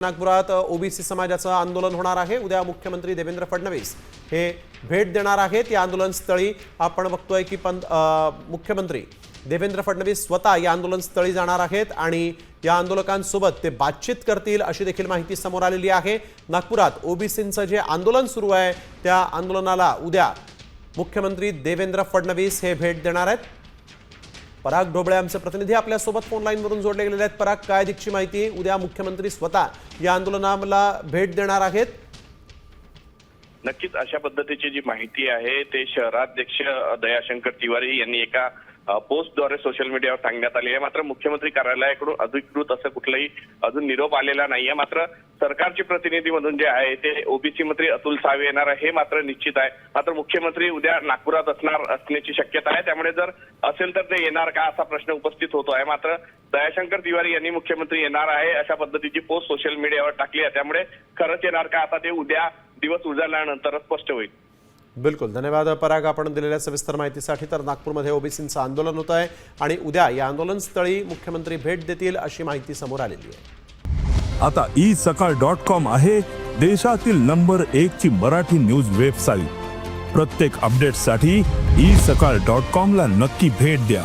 नागपुरात ओबीसी समाजाचं आंदोलन होणार आहे। उद्या मुख्यमंत्री देवेंद्र फडणवीस हे भेट देणार आहेत। या आंदोलन स्थळी आपण बघतोय की मुख्यमंत्री देवेंद्र फडणवीस स्वतः या आंदोलन स्थळी जाणार आहेत आणि या आंदोलकांसोबत ते बातचीत करतील अशी देखील माहिती समोर आलेली आहे। नागपुरात ओबीसींचं जे आंदोलन सुरू आहे त्या आंदोलनाला उद्या मुख्यमंत्री देवेंद्र फडणवीस हे भेट देणार आहेत। पराग ढोबळे आमचे प्रतिनिधी आपल्या सोबत फोन लाईन वरून जोडले गेलेले आहेत। पराग, काय अधिकची माहिती? उद्या मुख्यमंत्री स्वतः या आंदोलनाला भेट देणार आहेत। नक्कीच अशा पद्धतीची जी माहिती आहे ते शहराध्यक्ष दयाशंकर तिवारी यांनी एका पोस्टद्वारे सोशल मीडियावर सांगण्यात आली आहे। मात्र मुख्यमंत्री कार्यालयाकडून अधिकृत असं कुठलाही अजून निरोप आलेला नाहीये। मात्र सरकारचे प्रतिनिधी म्हणून जे आहे ते ओबीसी मंत्री अतुल सावे येणार आहे हे मात्र निश्चित आहे। मात्र मुख्यमंत्री उद्या नागपुरात असण्याची शक्यता आहे, त्यामुळे जर असेल तर ते येणार का असा प्रश्न उपस्थित होतो आहे। मात्र दयाशंकर तिवारी यांनी मुख्यमंत्री येणार आहे अशा पद्धतीची पोस्ट सोशल मीडियावर टाकली आहे, त्यामुळे खरंच येणार का आता ते उद्या दिवस उजाडल्यानंतर स्पष्ट होईल। बिलकुल, धन्यवाद पराग आपण दिलेल्या सविस्तर माहितीसाठी। तर नागपूरमध्ये ओबीसींचं आंदोलन होत आहे आणि उद्या या आंदोलन स्थळी मुख्यमंत्री भेट देतील अशी माहिती समोर आलेली आहे। आता isakal.com आहे देशातील नंबर 1 ची मराठी न्यूज वेबसाईट। प्रत्येक अपडेटसाठी isakal.com ला नक्की भेट द्या।